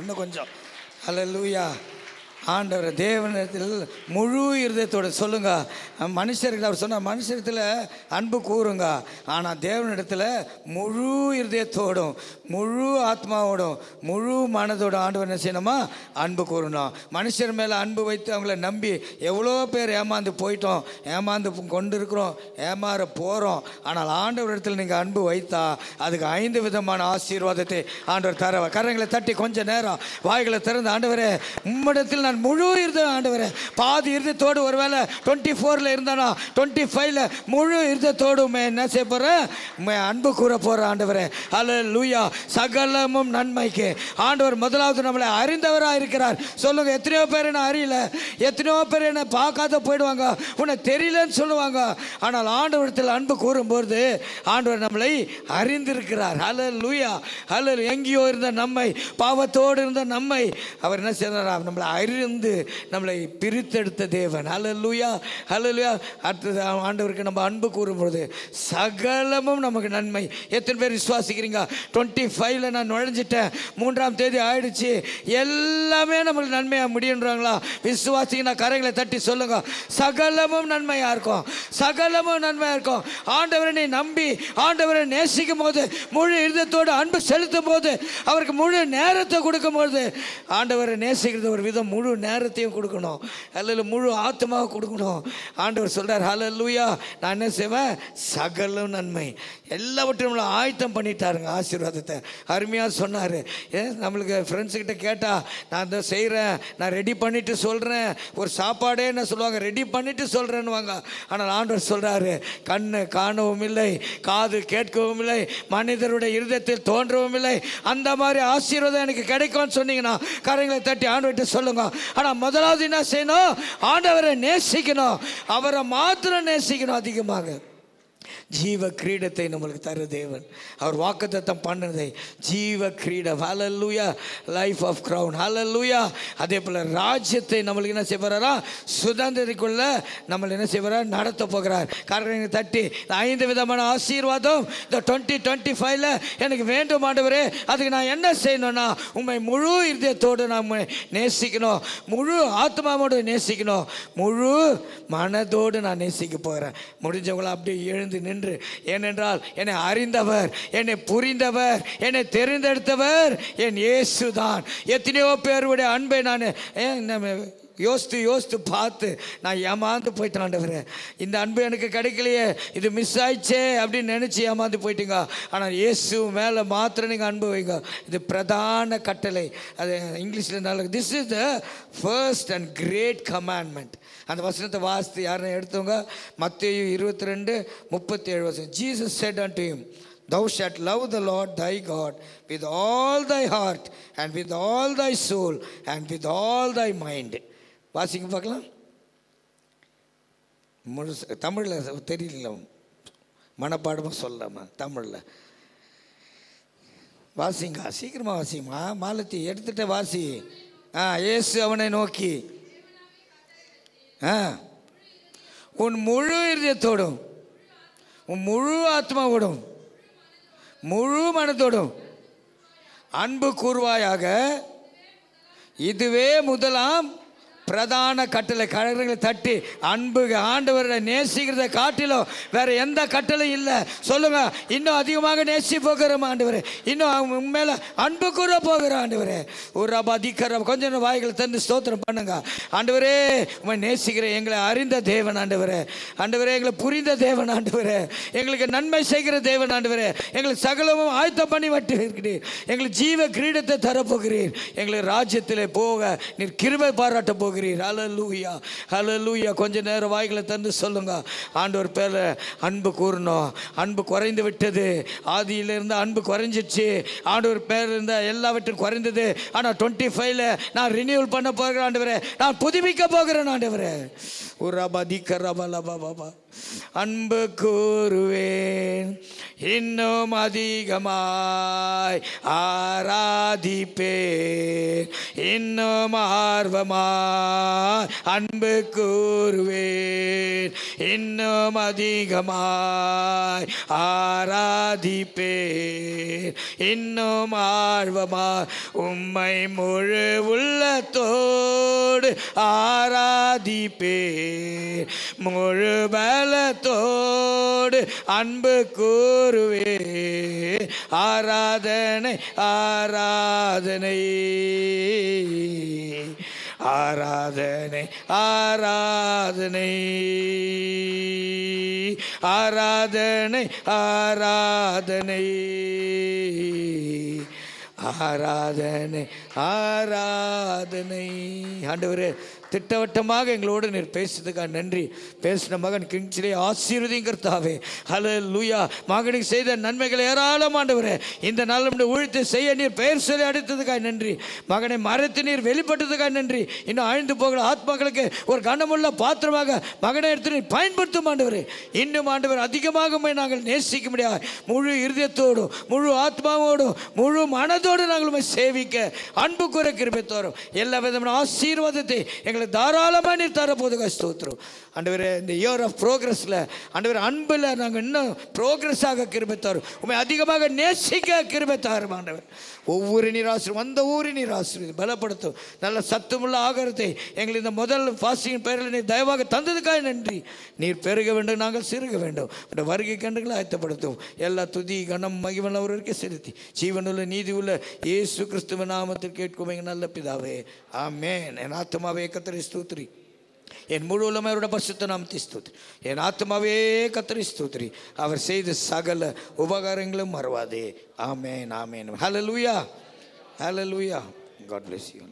Speaker 2: இன்னும் கொஞ்சம் அல்லேலூயா. ஆண்டவர் தேவனிடத்தில் முழு இருதயத்தோடு சொல்லுங்க. மனுஷர்கள் அவர் சொன்னார், மனுஷத்தில் அன்பு கூறுங்க, ஆனால் தேவனிடத்தில் முழு இருதயத்தோடும் முழு ஆத்மாவோடும் முழு மனதோடும் ஆண்டவர் என்ன செய்யணுமா? அன்பு கூறணும். மனுஷர் மேலே அன்பு வைத்து அவங்கள நம்பி எவ்வளோ பேர் ஏமாந்து போயிட்டோம், ஏமாந்து கொண்டு இருக்கிறோம், ஏமாற போகிறோம். ஆனால் ஆண்டவர் இடத்துல நீங்கள் அன்பு வைத்தா அதுக்கு 5 விதமான ஆசீர்வாதத்தை ஆண்டவர் தர. கரங்களை தட்டி கொஞ்சம் நேரம் வாய்களை திறந்து, ஆண்டவரே உம்மிடத்தில் முழு இருதயம், ஆண்டவரே பாதி இருதயத்தோடு, ஒருவேளை 24ல் இருந்தானா 25ல் முழு இருதயத்தோடு என்ன செய்ய போகிறேன்? அன்பு கூற போகிறேன். ஆண்டவரே அல்லேலூயா. சகலமும் நன்மைக்கு. ஆண்டவர் முதலாவது நம்மளை அறிந்தவராக இருக்கிறார். சொல்லுங்க, எத்தனையோ பேர் என்ன அறியல, எத்தனையோ பேர் என்ன பார்க்காத போயிடுவாங்க, உன்னை தெரியலன்னு சொல்லுவாங்க. ஆனால் ஆண்டவரத்தில் அன்பு கூறும்போது ஆண்டவர் நம்மளை அறிந்திருக்கிறார். அல்லேலூயா. அல்லேலூயா. எங்கேயோ இருந்த நம்மை, பாவத்தோடு இருந்த நம்மை அவர் என்ன செய்தார்? நம்மளை நம்மளை பிரித்தெடுத்த தேவன். அல்லேலூயா, அல்லேலூயா. அடுத்தது ஆண்டவருக்கு நம்ம அன்பு கூறும்போது சகலமும் நமக்கு நன்மை. எத்தனை பேர் விசுவாசிக்கிறீங்க? 25ல் நான் நுழைஞ்சிட்டேன், 3ஆம் தேதி ஆயிடுச்சு, எல்லாமே நம்மளுக்கு நன்மையாக முடியுன்றாங்களா? விசுவாசிங்கன்னா கரைகளை தட்டி சொல்லுங்க, சகலமும் நன்மையாக இருக்கும், சகலமும் நன்மையாக இருக்கும். ஆண்டவரை நீ நம்பி ஆண்டவரை நேசிக்கும் போது, முழு இருதயத்தோடு அன்பு செலுத்தும் போது, அவருக்கு முழு நேரத்தை கொடுக்கும் போது, ஆண்டவரை நேசிக்கிறது ஒரு விதம் முழு நேரத்தையும் கொடுக்கணும், அல்ல முழு ஆத்மாவை கொடுக்கணும். ஆண்டவர் சொல்றார், ஹல்லேலூயா, நான் என்ன செய்வேன்? சகல நன்மை எல்லாவற்றையும் நம்மளை ஆயத்தம் பண்ணிட்டாருங்க. ஆசீர்வாதத்தை அருமையாக சொன்னார். நம்மளுக்கு ஃப்ரெண்ட்ஸுக்கிட்ட கேட்டால், நான் இதை செய்கிறேன், நான் ரெடி பண்ணிவிட்டு சொல்கிறேன், ஒரு சாப்பாடே என்ன சொல்லுவாங்க, ரெடி பண்ணிவிட்டு சொல்கிறேன்னுவாங்க. ஆனால் ஆண்டவர் சொல்கிறாரு, கண்ணு காணவும் இல்லை, காது கேட்கவும் இல்லை, மனிதருடைய இருதயத்தில் தோன்றவும் இல்லை, அந்த மாதிரி ஆசீர்வாதம் எனக்கு கிடைக்கும்னு சொன்னீங்கன்னா கரங்களை தட்டி ஆண்டவர்கிட்ட சொல்லுங்க. ஆனால் முதலாவது என்ன செய்யணும்? ஆண்டவரை நேசிக்கணும், அவரை மாத்திரம் நேசிக்கணும் அதிகமாக. ஜீவ கிரீடத்தை நம்மளுக்கு தர தேவன். அவர் வாக்குத்தத்தம் பண்ணதை ஜீவ கிரீடம், ஹல்லேலூயா, லைஃப் ஆஃப் கிரவுன், ஹல்லேலூயா. அதே போல் ராஜ்யத்தை நம்மளுக்கு என்ன செய்ய போகிறாரா? சுதந்திரிக்குள்ள நம்மளை என்ன செய்ய போகிறார்? நடத்த போகிறார். கரங்களை தட்டி 5 விதமான ஆசீர்வாதம் இந்த 2025ல் எனக்கு வேண்டும் ஆண்டவரே. அதுக்கு நான் என்ன செய்யணும்னா, உண்மை முழு இருதயத்தோடு நாம் நேசிக்கணும், முழு ஆத்மாவோடு நேசிக்கணும், முழு மனதோடு நான் நேசிக்க போகிறேன். முடிஞ்சவங்கள அப்படியே எழுந்து நின்று, ஏனென்றால் என்னை அறிந்தவர், என்னை புரிந்தவர், என்னை தெரிந்தெடுத்தவர் என் இயேசு தான். எத்தனையோ பேருடைய அன்பை நான் யோசித்து பார்த்து நான் ஏமாந்து போயிட்டேன். ஆண்டவரே, இந்த அன்பு எனக்கு கிடைக்கலையே, இது மிஸ் ஆயிடுச்சே அப்படின்னு நினச்சி ஏமாந்து போயிட்டீங்க. ஆனால் இயேசு மேலே மாத்திரம் நீங்கள் அன்பு வைங்க. இது பிரதான கட்டளை. அது இங்கிலீஷில் நல்ல, this is the first and great commandment. அந்த வசனத்தை வாசித்து யாரும் எடுத்தவங்க, மத்தேயு 22:37. Jesus said unto him, Thou shalt love the Lord thy God with all thy heart and with all thy soul and with all thy mind. வாசிங்க பார்க்கலாம். முழு தமிழில் தெரியல, மனப்பாடமாக சொல்லலாமா? தமிழில் வாசிங்க, சீக்கிரமாக வாசிங்கம்மா. மாலத்தி எடுத்துகிட்ட வாசி. இயேசு அவனை நோக்கி, உன் முழு இருதயத்தோடும் உன் முழு ஆத்மாவோடும் முழு மனதோடும் அன்பு கூர்வாயாக. இதுவே முதலாம் பிரதான கட்டளை. கரங்களை தட்டி அன்பு ஆண்டவரை நேசிக்கிறத காட்டிலும் வேற எந்த கட்டளை இல்லை. சொல்லுங்க, இன்னும் அதிகமாக நேசி போகிறோம் ஆண்டவரே, இன்னும் உண்மையில அன்பு கூற போகிறோம் ஆண்டவரே. ஒரு ரபா அதிகர கொஞ்சம் வாய்களை தந்து ஸ்தோத்திரம் பண்ணுங்க. ஆண்டவரே உண்மை நேசிக்கிற எங்களை அறிந்த தேவன் ஆண்டவரே, ஆண்டவரே எங்களை புரிந்த தேவன் ஆண்டவரே, எங்களுக்கு நன்மை செய்கிற தேவன் ஆண்டவரே, எங்களுக்கு சகலமும் ஆயத்தம் பண்ணி வட்டு இருக்கிறீர். எங்களுக்கு ஜீவ கிரீடத்தை தரப்போகிறீர். எங்களுக்கு ராஜ்யத்தில் போக நீர் கிருபை பாராட்ட போகிறீர். ஹல்லேலூயா, ஹல்லேலூயா. கொஞ்ச நேரம் வாய்களை தந்து சொல்லுங்க, ஆண்டவர் பேர்ல அன்பு கூறணும். அன்பு குறைந்து விட்டது. ஆதியிலிருந்து அன்பு குறைஞ்சிச்சு. ஆண்டவர் பேர் இருந்த எல்லாவற்றும் குறைந்தது. ஆனால் 25ல நான் ரினியூவல் பண்ண போகிறேன் ஆண்டவரே, நான் புதுப்பிக்க போகிறேன் ஆண்டவரே. ஒரு பாபா அன்பு கூறுவேன், இன்னும் அதிகமாய் ஆராதிப்பேன், இன்னும் ஆர்வமாய் அன்பு கூறுவேன், இன்னும் அதிகமாய் ஆராதிப்பேன், இன்னும் ஆர்வமாய் உம்மை முழு உள்ளத்தோடு ஆராதிப்பேன், முழு பலத்தோடு அன்பு கூறுவே. ஆராதனை ஆராதனை ஆராதனை ஆராதனை ஆராதனை ஆராதனை ஆராதனை ஆராதனை. ஆண்டவரே, திட்டவட்டமாக எங்களோடு நீர் பேசுறதுக்காக நன்றி. பேசின மகன் கிங்ஸ்லே ஆசீர்வதிங்கிறதாவே. ஹல்லேலூயா. மகனுக்கு செய்த நன்மைகளை ஏராளமாண்டவரே, இந்த நாள் நம்முடைய ஊழியத்தை செய்ய நீர் பெயர் சொல்லி அடித்ததுக்காக நன்றி. மகனை மறைத்து நீர் வெளிப்பட்டதுக்காக நன்றி. இன்னும் ஆழ்ந்து போகிற ஆத்மாக்களுக்கு ஒரு கனமுள்ள பாத்திரமாக மகனை எடுத்து நீர் பயன்படுத்தும் ஆண்டவரே. இன்னும் ஆண்டவர் அதிகமாக நாங்கள் நேசிக்க முடியாது. முழு இருதயத்தோடும் முழு ஆத்மாவோடும் முழு மனதோடு நாங்கள் சேவிக்க அன்பு கூற கிருபை தரும். எல்லா விதமான ஆசீர்வாதத்தை எங்களை தாராளமாக நீர் தரப்போதுங்க. ஸ்தோத்திரம் ஆண்டவரே. இந்த இயர் ஆஃப் ப்ரோக்ரஸில் ஆண்டவர் அன்பில் நாங்கள் இன்னும் ப்ரோக்ரஸாக கிருபை தரும். உண்மை அதிகமாக நேசிக்க கிருபை தரும் ஆண்டவர். ஒவ்வொரு நீர் ஆசிரியர் வந்த ஊர் நீர் ஆசிரியர் பலப்படுத்தும். நல்ல சத்துமுள்ள ஆகாரத்தை எங்களை இந்த முதல் ஃபாஸ்டிங் பேரில் நீர் தயவாக தந்ததுக்காக நன்றி. நீர் பெருக வேண்டும், நாங்கள் சிறுக வேண்டும். வருகை கண்டுகளை ஆயத்தப்படுத்தும். எல்லா துதி கனம் மகிமன் அவருக்கு செலுத்தி ஜீவனுள்ள நீதி உள்ள இயேசு கிறிஸ்துவ நாமத்தில் கேட்கும் எங்கள் நல்ல பிதாவே, ஆமென். என் ஆத்மாவே கர்த்தரை ஸ்தோத்திரி, என் முழு உள்ளமையோட பரிசுத்த நாமத்தை ஸ்தோத்திரி. என் ஆத்மாவே கர்த்தரை ஸ்தோத்திரி, அவர் செய்த சகல உபகாரங்களும் மறவாதே. ஆமென், ஆமென். ஹல்லேலூயா, ஹல்லேலூயா. God bless you.